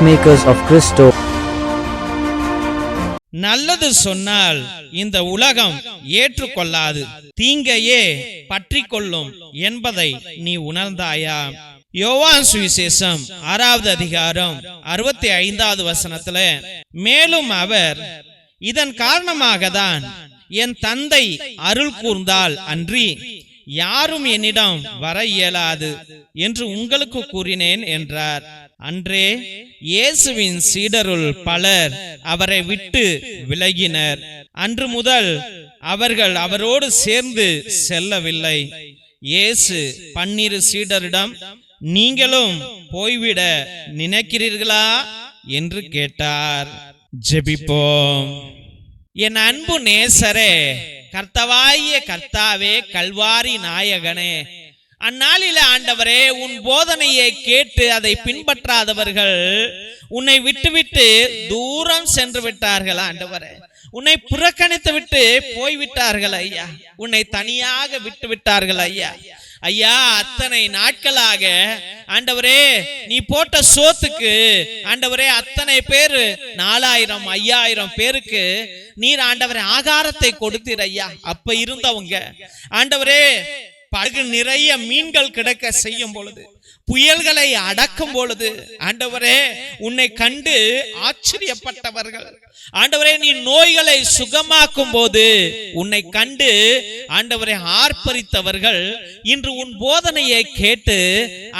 Peacemakers of Christo. நல்லது சொன்னால் இந்த உலகம் ஏற்றுக்கொள்ளாது, தீங்கையே பற்றி கொள்ளும் என்பதை நீ உணர்ந்தாயா? யோவான் சுவிசேஷம் 6வது அதிகாரம் 65வது வசனத்துல, மேலும் அவர், இதன் காரணமாக தான் என் தந்தை அருள் கூர்ந்தால் அன்றி யாரும் என்னிடம் வர இயலாது என்று உங்களுக்கு கூறினேன் என்றார். அன்றே இயேசுவின் சீடருள் பலர் அவரை விட்டு விலகினர். அன்று முதல் அவர்கள் அவரோடு சேர்ந்து செல்லவில்லை. இயேசு 12 சீடரிடம், நீங்களும் போய்விட நினைக்கிறீர்களா என்று கேட்டார். ஜெபிப்போம். என் அன்பு நேசரே, கர்த்தவாகிய கர்த்தாவே, கல்வாரி நாயகனே, அந்நாளில ஆண்டவரே, உன் போதனையை கேட்டு அதை பின்பற்றாதவர்கள் உன்னை விட்டுவிட்டு தூரம் சென்று விட்டார்கள். ஆண்டவரே, உன்னை புறக்கணித்து விட்டு போய்விட்டார்கள் ஐயா. உன்னை தனியாக விட்டு விட்டார்கள் ஐயா. ஐயா, அத்தனை நாட்களாக ஆண்டவரே நீ போட்ட சோத்துக்கு ஆண்டவரே அத்தனை பேரு 4000 5000 பேருக்கு நீர் ஆண்டவரே ஆகாரத்தை கொடுத்தீர் ஐயா. அப்ப இருந்தவங்க ஆண்டவரே படகு நிறைய மீன்கள் கிடக்க செய்யும் பொழுது, புயல்களை அடக்கும் பொழுது ஆண்டவரே உன்னை கண்டு ஆச்சரியப்பட்டவர்கள், ஆண்டவரே நீ நோய்களை சுகமாக்கும் போது உன்னை கண்டு ஆண்டவரே ஆர்ப்பரித்தவர்கள் இன்று உன் போதனையை கேட்டு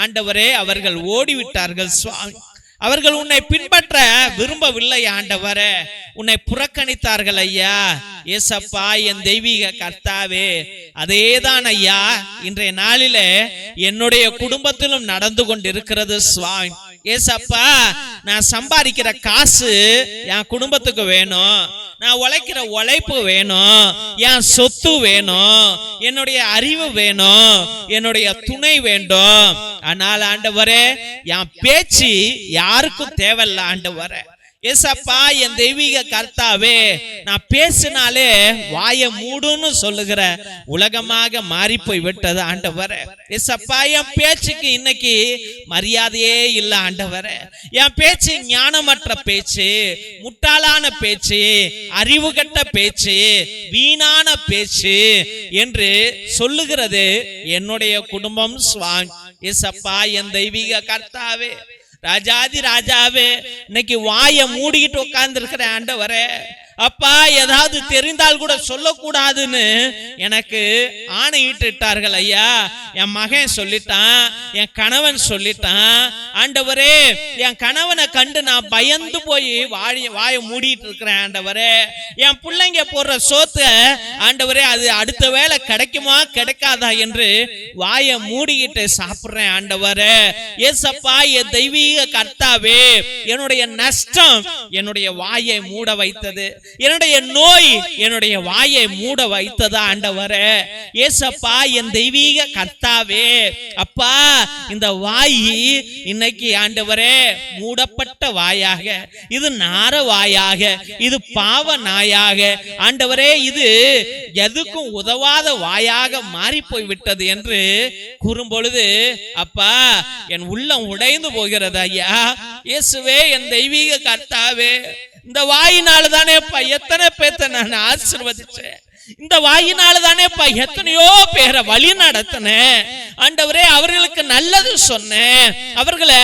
ஆண்டவரே அவர்கள் ஓடிவிட்டார்கள் சுவாமி. அவர்கள் உன்னை பின்பற்ற விரும்பவில்லை ஆண்டவரே, உன்னை புறக்கணித்தார்கள் ஐயா. ஏசப்பா, என் தெய்வீக கர்த்தாவே, அதேதான் ஐயா இன்றைய நாளில என்னுடைய குடும்பத்திலும் நடந்து கொண்டிருக்கிறது சுவாமி. ஏசப்பா, நான் சம்பாதிக்கிற காசு என் குடும்பத்துக்கு வேணும், நான் உழைக்கிற உழைப்பு வேணும், என் சொத்து வேணும், என்னுடைய அறிவு வேணும், என்னுடைய துணை வேண்டும். ஆனால் ஆண்டவரே என் பேச்சு யாருக்கும் தேவையில்ல ஆண்டவரே. ஏசப்பா, என் தெய்வீக கர்த்தாவே, நான் பேசினாலே வாயை மூடுன்னு சொல்லுகிற உலகமாக மாறி போய் விட்டது ஆண்டவரே. ஏசப்பா, என் பேச்சுக்கு இன்னைக்கு மரியாதையே இல்லை ஆண்டவரே. என் பேச்சு ஞானமற்ற பேச்சு, முட்டாளான பேச்சு, அறிவு கட்ட பேச்சு, வீணான பேச்சு என்று சொல்லுகிறது என்னுடைய குடும்பம் சுவாமி. ஏசப்பா, என் தெய்வீக கர்த்தாவே, ராஜாதி ராஜாவே, இன்னைக்கு வாயை மூடிக்கிட்டு உட்கார்ந்து இருக்கிற ஆண்டவரே, அப்பா ஏதாவது தெரிந்தால் கூட சொல்லக்கூடாதுன்னு எனக்கு ஆணையிட்டார்கள் ஐயா. என் மகன் சொல்லிட்டான், என் கணவன் சொல்லிட்டான் ஆண்டவரே. என் கணவனை கண்டு நான் பயந்து போய் வாயை மூடிட்டு இருக்கிறேன் ஆண்டவரே. என் பிள்ளைங்க போடுற சோத்தை ஆண்டவரே அது அடுத்த வேளை கிடைக்குமா கிடைக்காதா என்று வாயை மூடிக்கிட்டு சாப்பிடுறேன் ஆண்டவரே. ஏசப்பா, என் தெய்வீக கர்த்தாவே, என்னுடைய நஷ்டம் என்னுடைய வாயை மூட வைத்தது, என்னுடைய நோய் என்னுடைய வாயை மூட வைத்ததா ஆண்டவரே. ஏசப்பா, என் தெய்வீக கர்த்தாவே, அப்பா இந்த வாய் இன்னைக்கு ஆண்டவரே மூடப்பட்ட வாயாக, இது நார வாயாக, இது பாவ நாயாக ஆண்டவரே, இது எதுக்கும் உதவாத வாயாக மாறி போய் விட்டது என்று கூறும் பொழுது அப்பா என் உள்ளம் உடைந்து போகிறது ஐயா. இயேசுவே, என் தெய்வீக கர்த்தாவே, இந்த வாயினால தானேப்பா எத்தனை பேத்த நான் ஆசீர்வதிச்சேன், இந்த வாயினால தானேப்பா எத்தனையோ பேரை வழி நடத்தினேன் ஆண்டவரே. அவர்களுக்கு நல்லது சொன்னேன், அவர்களை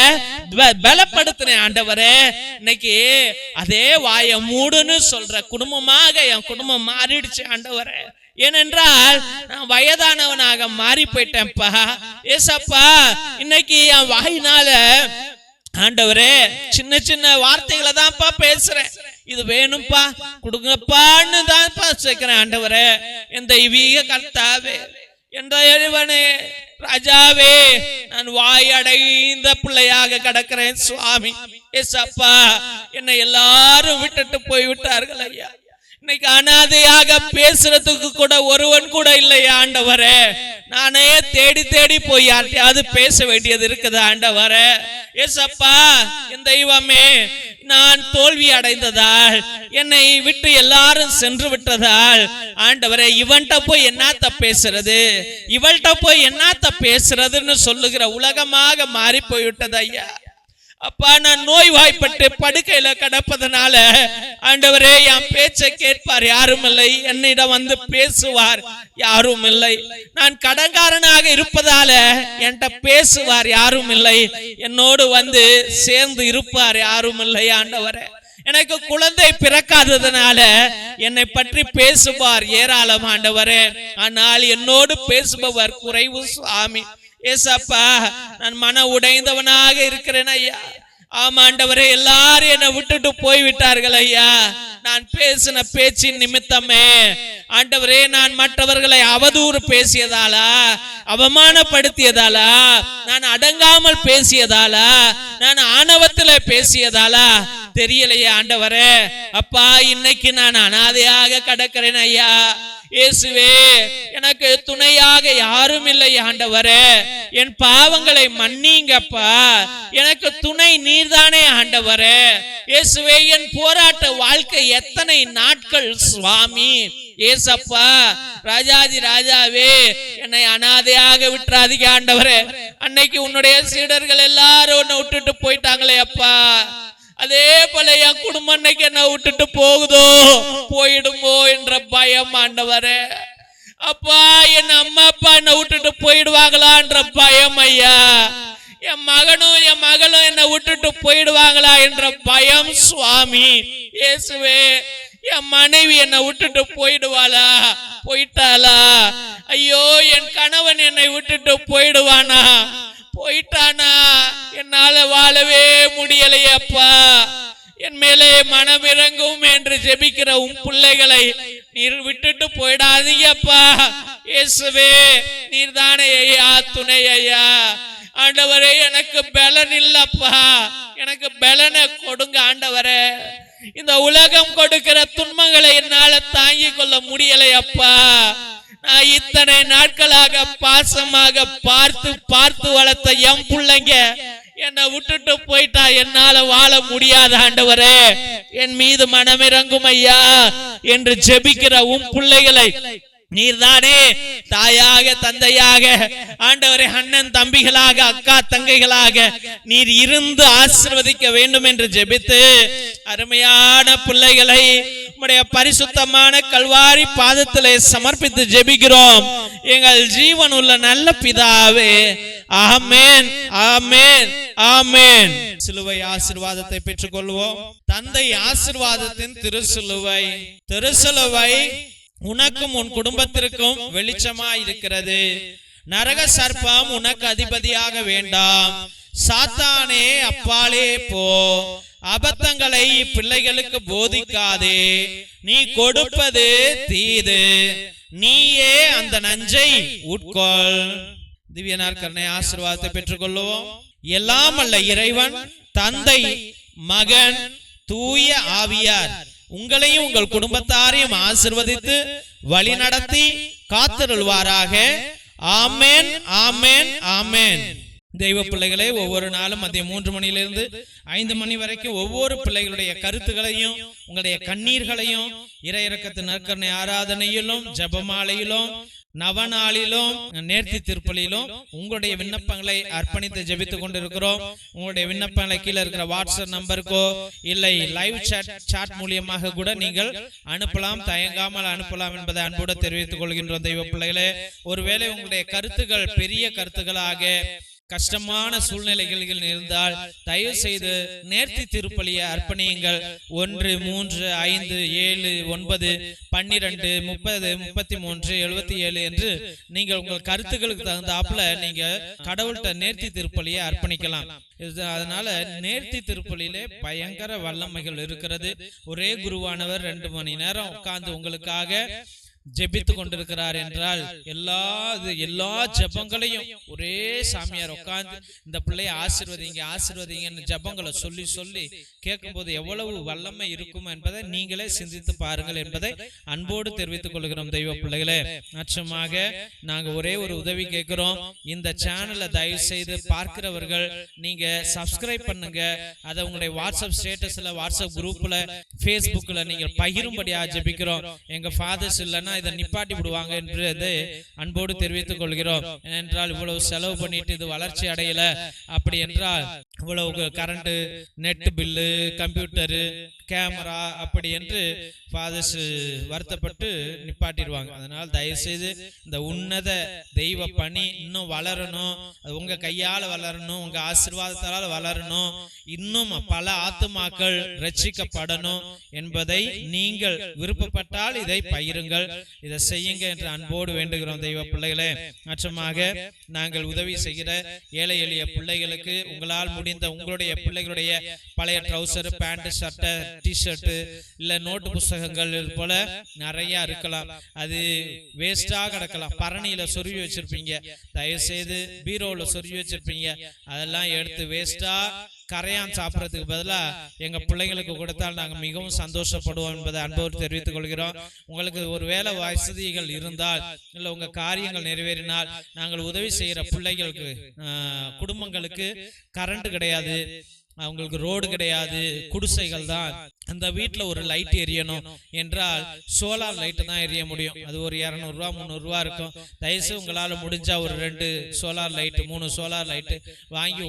பலப்படுத்தினேன் ஆண்டவரே. இன்னைக்கு அதே வாயை மூடுன்னு சொல்ற குடும்பமாக என் குடும்பம் மாறிடுச்சு ஆண்டவரே. ஏனென்றால் நான் வயதானவனாக மாறி போயிட்டேன்ப்பா. ஏசப்பா, இன்னைக்கு என் வாயினால ஆண்டவரே சின்ன சின்ன வார்த்தைகளை தான்ப்பா பேசுறேன், இது வேணும்பா கொடுங்கப்பான்னு தான்ப்பா சேர்க்கிறேன் ஆண்டவரே. என் தெய்வீக கர்த்தாவே, என்ற இறைவனே, ராஜாவே, நான் வாயடைந்த பிள்ளையாக கிடக்கிறேன் சுவாமி. ஏசப்பா, என்னை எல்லாரும் விட்டுட்டு போய் விட்டார்கள் ஐயா. இன்னைக்கு அனாதையாக பேசுறதுக்கு கூட ஒருவன் கூட இல்லையா ஆண்டவரே. நானே தேடி தேடி போய் யார்ட்டையாவது பேச வேண்டியது இருக்குது ஆண்டவரே. ஏசப்பா, என் தெய்வமே, நான் தோல்வி அடைந்ததால், என்னை விட்டு எல்லாரும் சென்று விட்டதால் ஆண்டவரே, இவன்ட்ட போய் என்னத்த பேசுறது, இவள்கிட்ட போய் என்னத்த பேசுறதுன்னு சொல்லுகிற உலகமாக மாறி போய்விட்டது ஐயா. அப்பா, நான் நோய்வாய்ப்பட்டு படுக்கையில கிடப்பதனால ஆண்டவரே, என் பேச்சை கேட்பார் யாரும் இல்லை, என்னிடம் வந்து பேசுவார் யாரும் இல்லை. நான் கடன்காரனாக இருப்பதால என்கிட்ட பேசுவார் யாரும் இல்லை, என்னோடு வந்து சேர்ந்து இருப்பார் யாரும் இல்லை. ஆண்டவரே, எனக்கு குழந்தை பிறக்காததுனால என்னை பற்றி பேசுவார் ஏராளம் ஆண்டவரே, ஆனால் என்னோடு பேசுபவர் குறைவு சுவாமி. ஏசப்பா, நான் மன உடைந்தவனாக இருக்கிறேன் ஐயா. ஆமா ஆண்டவரே, எல்லாரும் என்னை விட்டுட்டு போய்விட்டார்கள் ஐயா. நான் பேசின பேச்சின் நிமித்தமே ஆண்டவரே, நான் மற்றவர்களை அவதூறு பேசியதாலா, அவமானப்படுத்தியதாலா, நான் அடங்காமல் பேசியதாலா, நான் ஆணவத்துல பேசியதாலா தெரியலையே ஆண்டவரே. அப்பா, இன்னைக்கு நான் அனாதையாக கடக்கிறேன் ஐயா. இயேசுவே, எனக்கு துணையாக யாரும் இல்லை ஆண்டவரே. என் பாவங்களை மன்னிங்கப்பா, எனக்கு துணை நீர்தானே ஆண்டவரே. இயேசுவே, என் போராட்ட வாழ்க்கை எத்தனை நாட்கள் சுவாமி. ஏசப்பா, ராஜாதி ராஜாவே, என்னை அனாதையாக விட்டுறாதீங்க ஆண்டவரே. அன்னைக்கு உன்னுடைய சீடர்கள் எல்லாரும் உன்னை விட்டுட்டு போயிட்டாங்களே அப்பா, அதே போல என் குடும்பம் இன்னைக்கு என்ன விட்டுட்டு போகுதோ போயிடுமோ என்ற பயம் ஆண்டவரே. அப்பா, என் அம்மா அப்பா என்ன விட்டுட்டு போயிடுவாங்களா என்ற பயம் ஐயா. என் மகனும் என் மகளும் என்ன விட்டுட்டு போயிடுவாங்களா என்ற பயம் சுவாமி. இயேசுவே, என் மனைவி என்னை விட்டுட்டு போயிடுவாளா, போயிட்டாளா? ஐயோ, என் கணவன் என்னை விட்டுட்டு போயிடுவானா, போயிட்டானா? என்னால வாழவே முடியலையப்பா. என் மேலே மனமிறங்கும் என்று ஜெபிக்கிற உன் பிள்ளைகளை நீர் விட்டுட்டு போயிடாதீங்கப்பா. இயேசுவே, நீர் தானே ஐயா துணை ஐயா. ஆண்டவரே, எனக்கு பலன் இல்லப்பா, எனக்கு பலனை கொடுங்க ஆண்டவரே. இந்த உலகம் கொடுக்கிற துன்பங்களை என்னால தாங்கிக் கொள்ள முடியலையப்பா. நான் இத்தனை நாட்களாக பாசமாக பார்த்து பார்த்து வளர்த்த என் பிள்ளைங்க என்னை விட்டுட்டு போயிட்டா என்னால வாழ முடியாத ஆண்டவரே, என் மீது மனமிறங்கும் ஐயா என்று ஜெபிக்கிற உன் பிள்ளைகளை நீர்தானே தாயாக தந்தையாக ஆண்டவரே, அண்ணன் தம்பிகளாக அக்கா தங்கைகளாக நீர் இருந்து ஆசீர்வதிக்க வேண்டும் என்று ஜெபித்து அருமையான பிள்ளைகளை உம்முடைய பரிசுத்தமான கல்வாரி பாதத்திலே சமர்ப்பித்து ஜெபிக்கிறோம் எங்கள் ஜீவன் உள்ள நல்ல பிதாவே. ஆமென், ஆமென், ஆமென். சிலுவை ஆசீர்வாதத்தை பெற்றுக் கொள்வோம். தந்தை ஆசீர்வாதத்தின் திருசிலுவை, திருசிலுவை உனக்கும் உன் குடும்பத்திற்கும் வெளிச்சமாய் இருக்கிறது. நரக சர்ப்பம் உனக்கு அதிபதியாக வேண்டாம். சாத்தானே, அப்பாலே போ. அபத்தங்களை பிள்ளைகளுக்கு போதிக்காதே. நீ கொடுப்பது தீது, நீயே அந்த நஞ்சை உட்கொள். திவ்ய நற்கருணை ஆசீர்வாதத்தை பெற்றுக் கொள்வோம். எல்லாம் அல்ல இறைவன், தந்தை, மகன், தூய ஆவியார் உங்களையும் உங்கள் குடும்பத்தாரையும் ஆசீர்வதித்து வழி நடத்தி காத்திருள்வாராக. ஆமென், ஆமென், ஆமென். தெய்வ பிள்ளைகளே, ஒவ்வொரு நாளும் மதியம் 3 மணியிலிருந்து 5 மணி வரைக்கும் ஒவ்வொரு பிள்ளைகளுடைய கருத்துகளையும் உங்களுடைய கண்ணீர்களையும் இறை இரக்கத்தின் நற்கருணை ஆராதனையிலும் ஜெபமாலையிலும் நவநாளிலும் நேர்த்தி திருப்பலியிலும் உங்களுடைய விண்ணப்பங்களை அர்ப்பணித்து ஜெபித்துக் கொண்டிருக்கிறோம். உங்களுடைய விண்ணப்பங்களை கீழே இருக்கிற வாட்ஸ்அப் நம்பருக்கோ இல்லை லைவ் சாட் மூலியமாக கூட நீங்கள் அனுப்பலாம். தயங்காமல் அனுப்பலாம் என்பதை அன்போடு தெரிவித்துக் கொள்கின்றோம். தெய்வ பிள்ளைகளே, ஒருவேளை உங்களுடைய கருத்துக்கள் பெரிய கருத்துக்களாக கஷ்டமான சூழ்நிலைகளில் இருந்தால் தயவு செய்து நேர்த்தி திருப்பலியை அர்ப்பணியுங்கள். 1 3 5 7 9 12 30 33 77 என்று நீங்கள் உங்கள் கருத்துக்களுக்கு தகுந்தாப்புல நீங்க கடவுள்கிட்ட நேர்த்தி திருப்பலியை அர்ப்பணிக்கலாம். அதனால நேர்த்தி திருப்பலியிலே பயங்கர வல்லமைகள் இருக்கிறது. ஒரே குருவானவர் 2 மணி நேரம் உட்கார்ந்து உங்களுக்காக ஜெபித்து கொண்டிருக்கிறார் என்றால் எல்லா ஜெபங்களையும் ஒரே சாமியார் உட்கார்ந்து இந்த பிள்ளையை ஆசீர்வதிங்கன்னு ஜெபங்களை சொல்லி சொல்லி கேட்கும் போது எவ்வளவு வல்லமை இருக்கும் என்பதை நீங்களே சிந்தித்து பாருங்கள் என்பதை அன்போடு தெரிவித்துக் கொள்கிறோம். தெய்வ பிள்ளைகளே, நிச்சயமாக நாங்க ஒரே ஒரு உதவி கேட்கிறோம். இந்த சேனலை தயவு செய்து பார்க்கிறவர்கள் நீங்க சப்ஸ்கிரைப் பண்ணுங்க. அதை உங்களுடைய வாட்ஸ்அப் ஸ்டேட்டஸ்ல, வாட்ஸ்அப் குரூப்ல, பேஸ்புக்ல நீங்கள் பகிரும்படியா ஜெபிக்கிறோம். எங்க ஃபாதர்ஸ் இல்லைன்னா இல்லைன்னா இதை நிப்பாட்டி விடுவாங்க என்று அதை அன்போடு தெரிவித்துக் கொள்கிறோம். ஏனென்றால் இவ்வளவு செலவு பண்ணிட்டு இது வளர்ச்சி அடையல அப்படி என்றால் இவ்வளவு current, net bill, computer, camera அப்படி என்று ஃபாதர்ஸ் வருத்தப்பட்டு நிப்பாட்டிடுவாங்க. அதனால் தயவுசெய்து இந்த உன்னத தெய்வ பணி இன்னும் வளரணும், அது உங்க கையால் வளரணும், உங்க ஆசீர்வாதத்தால் வளரணும், இன்னும் பல ஆத்துமாக்கள் ரட்சிக்கப்படணும் என்பதை நீங்கள் விருப்பப்பட்டால் இதை பகிருங்கள், இதை செய்யுங்க என்று அன்போடு வேண்டுகிறோம் தெய்வ பிள்ளைகளே. மற்றமாக நாங்கள் உதவி செய்கிற ஏழை எளிய பிள்ளைகளுக்கு உங்களால் முடிந்த உங்களுடைய பிள்ளைகளுடைய பழைய ட்ரௌசர், பேண்ட், ஷர்ட், டிஷர்ட் இல்ல நோட்டு புஸ்தகங்கள் போல நிறைய இருக்கலாம், அது வேஸ்டா கிடக்கலாம், பரணியில சொருவி வச்சிருப்பீங்க, தயவு செய்து பீரோல சொருவி வச்சிருப்பீங்க, அதெல்லாம் எடுத்து வேஸ்டா கரையான் சாப்பிட்றதுக்கு பதிலா எங்க பிள்ளைங்களுக்கு கொடுத்தால் நாங்கள் மிகவும் சந்தோஷப்படுவோம் என்பதை அன்போடு தெரிவித்துக் கொள்கிறோம். உங்களுக்கு ஒரு வேலை வசதிகள் இருந்தால் இல்ல உங்க காரியங்கள் நிறைவேறினால் நாங்கள் உதவி செய்யற பிள்ளைகளுக்கு குடும்பங்களுக்கு கரண்ட் கிடையாது, அவங்களுக்கு ரோடு கிடையாது, குடிசைகள் தான், அந்த வீட்டில் ஒரு லைட் எரியணும் என்றால் சோலார் லைட்டு தான் எரிய முடியும். அது ஒரு 200 ரூபா 300 ரூபா இருக்கும். தயவுசெய்து உங்களால் முடிஞ்சா ஒரு 2 சோலார் லைட்டு 3 சோலார் லைட்டு வாங்கி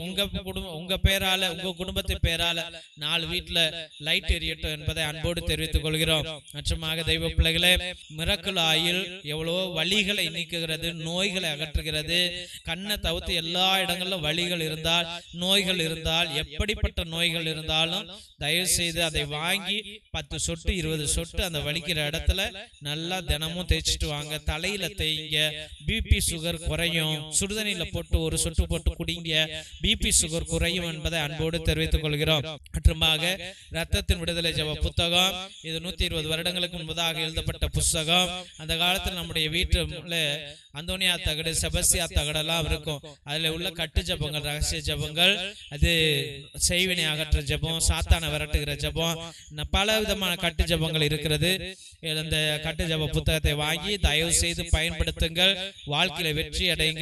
உங்க பேரால உங்க குடும்பத்தை பேரால 4 வீட்டில் லைட் எரியட்டும் என்பதை அன்போடு தெரிவித்துக் கொள்கிறோம். மற்றமாக தெய்வ பிள்ளைகளே, மிரக்கல் ஆயில் எவ்வளவோ வலிகளை நீக்குகிறது, நோய்களை அகற்றுகிறது. கண்ணை தவிர்த்து எல்லா இடங்களிலும் வலிகள் இருந்தால், நோய்கள் இருந்தால், எப்படிப்பட்ட நோய்கள் இருந்தாலும் தயவு செய்து அதை வாங்கி 10 சொட்டு 20 சொட்டு அந்த வலிக்கிற இடத்துல நல்லா தினமும் தேய்ச்சிட்டு வாங்க. தலையில தேய்ங்க, பிபி சுகர் குறையும். சுடுதண்ணில போட்டு 1 சொட்டு போட்டு குடிங்க, பிபி சுகர் குறையும் என்பதை அன்போடு தெரிவித்துக் கொள்கிறோம். மற்றுமாக ரத்தத்தின் விடுதலை ஜெப புத்தகம், இது 120 வருடங்களுக்கு முன்பதாக எழுதப்பட்ட புத்தகம். அந்த காலத்தில் நம்முடைய வீட்டுல அந்தோனியா தகடு, செபஸ்தியா தகடெல்லாம் இருக்கும். அதுல உள்ள கட்டு ஜபங்கள், ரகசிய ஜபங்கள், அது செய்வினை அகற்ற ஜபம், சாத்தான விரட்டுகிற ஜபம், பல விதமான கட்டு ஜபங்கள் இருக்கிறது. இந்த கட்டு ஜப புத்தகத்தை வாங்கி தயவு செய்து பயன்படுத்துங்கள், வாழ்க்கையில வெற்றி அடையுங்கள்.